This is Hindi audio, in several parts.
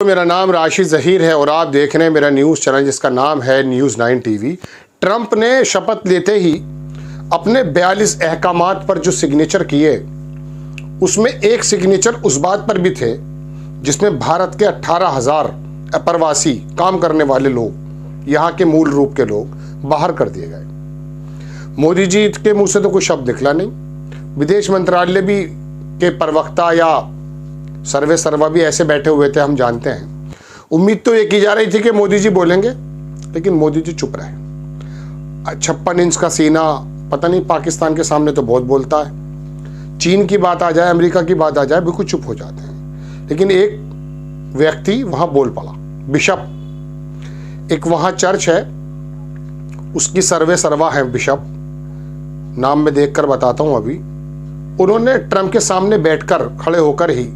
मेरा नाम राशिद ज़हीर है और आप देख रहे हैं मेरा न्यूज़ चैनल जिसका नाम है न्यूज़ 9 टीवी। ट्रंप ने शपथ लेते ही अपने 42 अहकामात पर जो सिग्नेचर किए उसमें एक सिग्नेचर उस बात पर भी थे जिसमें भारत के 18,000 अप्रवासी काम करने वाले लोग, यहाँ के मूल रूप के लोग बाहर कर दिए गए। मोदी जी के मुंह से तो कोई शब्द निकला नहीं। विदेश मंत्रालय भी के प्रवक्ता या सर्वा भी ऐसे बैठे हुए थे, हम जानते हैं। उम्मीद तो ये की जा रही थी कि मोदी जी बोलेंगे, लेकिन मोदी जी चुप रहे। 56 इंच का सीना, पता नहीं पाकिस्तान के सामने तो बहुत बोलता है। चीन की बात आ जाए, अमेरिका की बात आ जाए, बिल्कुल चुप हो जाते हैं। लेकिन एक व्यक्ति वहां बोल पड़ा, बिशप। एक वहां चर्च है, उसकी सर्वा है बिशप, नाम मैं देखकर बताता हूं अभी। उन्होंने ट्रंप के सामने बैठकर, खड़े होकर ही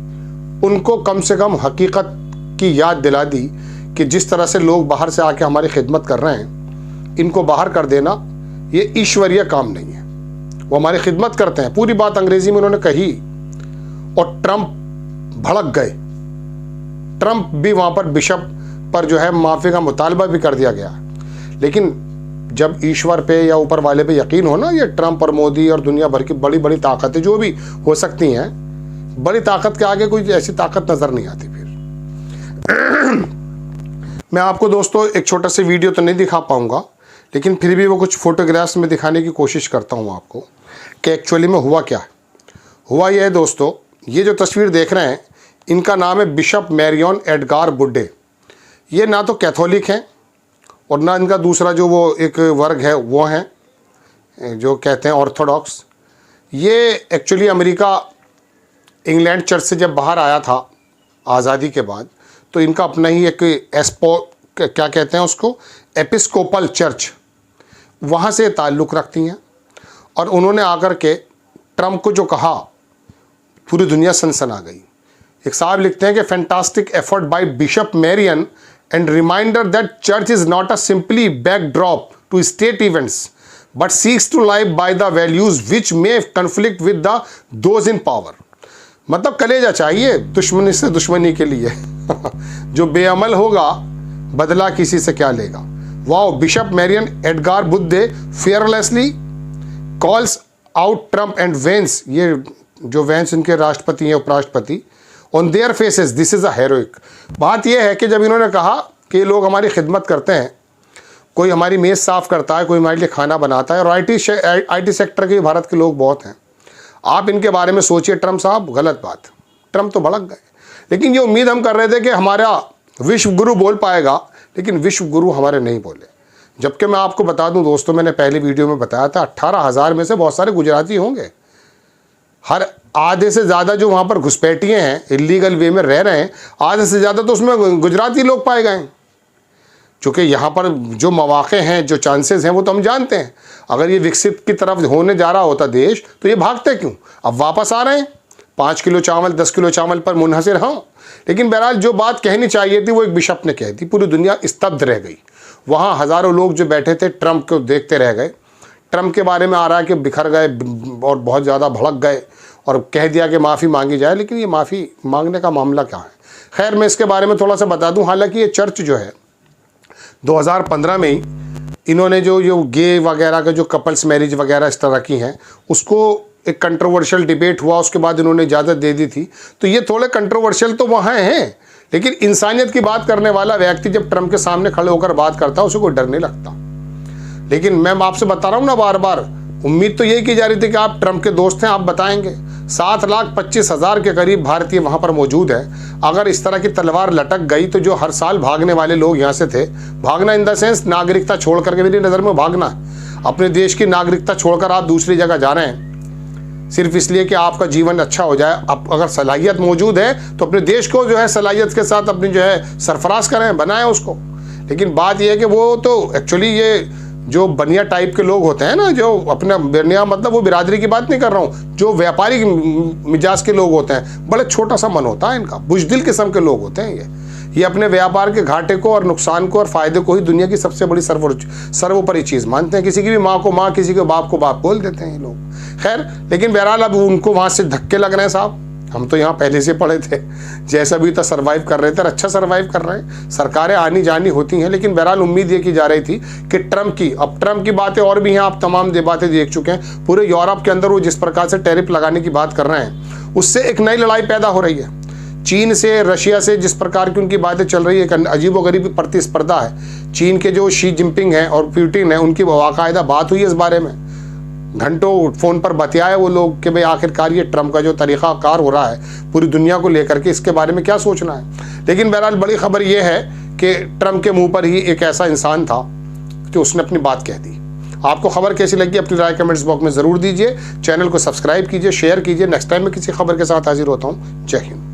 उनको कम से कम हकीकत की याद दिला दी कि जिस तरह से लोग बाहर से आके हमारी खिदमत कर रहे हैं, इनको बाहर कर देना ये ईश्वरीय काम नहीं है। वो हमारी खिदमत करते हैं, पूरी बात अंग्रेजी में उन्होंने कही और ट्रंप भड़क गए। ट्रंप भी वहां पर बिशप पर जो है माफी का मुतालबा भी कर दिया गया। लेकिन जब ईश्वर पे या ऊपर वाले पे यकीन हो ना, ये ट्रंप और मोदी और दुनिया भर की बड़ी बड़ी ताकतें जो भी हो सकती हैं, बड़ी ताकत के आगे कोई ऐसी ताकत नजर नहीं आती। फिर मैं आपको दोस्तों एक छोटा सा वीडियो तो नहीं दिखा पाऊंगा, लेकिन फिर भी वो कुछ फोटोग्राफ्स में दिखाने की कोशिश करता हूं आपको कि एक्चुअली में हुआ क्या है। हुआ यह है दोस्तों, ये जो तस्वीर देख रहे हैं, इनका नाम है बिशप मैरियन एडगार बुड्डे। ये ना तो कैथोलिक हैं और ना इनका दूसरा जो वो एक वर्ग है वो हैं जो कहते हैं ऑर्थोडॉक्स। ये एक्चुअली अमेरिका इंग्लैंड चर्च से जब बाहर आया था आज़ादी के बाद, तो इनका अपना ही एक क्या कहते हैं उसको, एपिस्कोपल चर्च, वहाँ से ताल्लुक़ रखती हैं। और उन्होंने आकर के ट्रंप को जो कहा, पूरी दुनिया सनसना गई। एक साहब लिखते हैं कि fantastic effort by bishop Mariann and reminder that church is not a simply backdrop to state events but seeks to live by the values which may conflict with the those in power. मतलब कलेजा चाहिए दुश्मनी से दुश्मनी के लिए जो बेअमल होगा बदला किसी से क्या लेगा। Wow, bishop Mariann Edgar Budde fearlessly calls out Trump and Vance, ये जो वेंस इनके राष्ट्रपति हैं, उपराष्ट्रपति, on their faces this is a heroic. बात यह है कि जब इन्होंने कहा कि ये लोग हमारी खिदमत करते हैं, कोई हमारी मेज़ साफ़ करता है, कोई हमारे लिए खाना बनाता है, और आई टी सेक्टर के भारत के लोग बहुत हैं। आप इनके बारे में सोचिए ट्रंप साहब, गलत बात। ट्रंप तो भड़क गए। लेकिन ये उम्मीद हम कर रहे थे कि हमारा विश्व गुरु बोल पाएगा, लेकिन विश्व गुरु हमारे नहीं बोले। जबकि मैं आपको बता दूं दोस्तों, मैंने पहली वीडियो में बताया था 18,000 में से बहुत सारे गुजराती होंगे। हर आधे से ज़्यादा जो वहाँ पर घुसपैठिए हैं, इलीगल वे में रह रहे हैं, आधे से ज़्यादा तो उसमें गुजराती लोग पाए गए। चूँकि यहाँ पर जो मौक़े हैं, जो चांसेस हैं, वो तो हम जानते हैं। अगर ये विकसित की तरफ होने जा रहा होता देश, तो ये भागते क्यों? अब वापस आ रहे हैं 5 किलो चावल, 10 किलो चावल पर मुनहसिर हों। लेकिन बहरहाल जो बात कहनी चाहिए थी वो एक बिशप ने कह दी, पूरी दुनिया स्तब्ध रह गई। वहाँ हज़ारों लोग जो बैठे थे ट्रंप को देखते रह गए। ट्रंप के बारे में आ रहा है कि बिखर गए और बहुत ज़्यादा भड़क गए और कह दिया कि माफ़ी मांगी जाए। लेकिन ये माफ़ी मांगने का मामला क्या है? खैर, मैं इसके बारे में थोड़ा सा बता दूँ। हालाँकि ये चर्च जो है 2015 में ही इन्होंने जो गे वगैरह के जो कपल्स मैरिज वगैरह इस तरह की हैं, उसको एक कंट्रोवर्शियल डिबेट हुआ, उसके बाद इन्होंने इजाज़त दे दी थी। तो ये थोड़े कंट्रोवर्शियल तो वहाँ हैं, लेकिन इंसानियत की बात करने वाला व्यक्ति जब ट्रंप के सामने खड़े होकर बात करता है, उसे कोई डर नहीं लगता। लेकिन मैं आपसे बता रहा हूँ ना, बार बार उम्मीद तो यही की जा रही थी कि आप ट्रंप के दोस्त हैं, आप बताएंगे। 7,25,000 के करीब भारतीय वहाँ पर मौजूद हैं। अगर इस तरह की तलवार लटक गई तो जो हर साल भागने वाले लोग यहाँ से थे, भागना इन द सेंस नागरिकता छोड़ करके, मेरी नज़र में भागना, अपने देश की नागरिकता छोड़कर आप दूसरी जगह जा रहे हैं सिर्फ इसलिए कि आपका जीवन अच्छा हो जाए। अब अगर सलाहियत मौजूद है तो अपने देश को जो है सलाहियत के साथ अपनी जो है सरफराज करें, बनाएं उसको। लेकिन बात यह है कि वो तो एक्चुअली ये जो बनिया टाइप के लोग होते हैं ना, जो अपना बनिया, मतलब वो बिरादरी की बात नहीं कर रहा हूँ, जो व्यापारी मिजाज के लोग होते हैं, बड़े छोटा सा मन होता है इनका, बुजदिल किस्म के लोग होते हैं ये अपने व्यापार के घाटे को और नुकसान को और फायदे को ही दुनिया की सबसे बड़ी सर्वोपरि चीज़ मानते हैं। किसी की भी माँ को माँ, किसी के बाप को बाप बोल देते हैं ये लोग। खैर, लेकिन बहरहाल अब उनको वहाँ से धक्के लग रहे हैं साहब। हम तो यहाँ पहले से पड़े थे, जैसा भी था सर्वाइव कर रहे थे और अच्छा सर्वाइव कर रहे हैं। सरकारें आनी जानी होती हैं, लेकिन बहरहाल उम्मीद ये की जा रही थी कि ट्रम्प की बातें और भी हैं, आप तमाम बातें देख चुके हैं। पूरे यूरोप के अंदर वो जिस प्रकार से टैरिफ लगाने की बात कर रहे हैं, उससे एक नई लड़ाई पैदा हो रही है। चीन से, रशिया से जिस प्रकार की उनकी बातें चल रही है, एक अजीबोगरीब प्रतिस्पर्धा है। चीन के जो शी जिनपिंग हैं और पुतिन है, उनकी बाकायदा बात हुई इस बारे में, घंटों फ़ोन पर बतियाए वो लोग कि भाई आखिरकार ये ट्रम्प का जो तरीक़ाकार हो रहा है पूरी दुनिया को लेकर के, इसके बारे में क्या सोचना है। लेकिन बहरहाल बड़ी खबर ये है कि ट्रम्प के मुंह पर ही एक ऐसा इंसान था कि उसने अपनी बात कह दी। आपको खबर कैसी लगी अपनी राय कमेंट्स बॉक्स में ज़रूर दीजिए। चैनल को सब्सक्राइब कीजिए, शेयर कीजिए। नेक्स्ट टाइम मैं किसी खबर के साथ हाजिर होता हूँ। जय हिंद।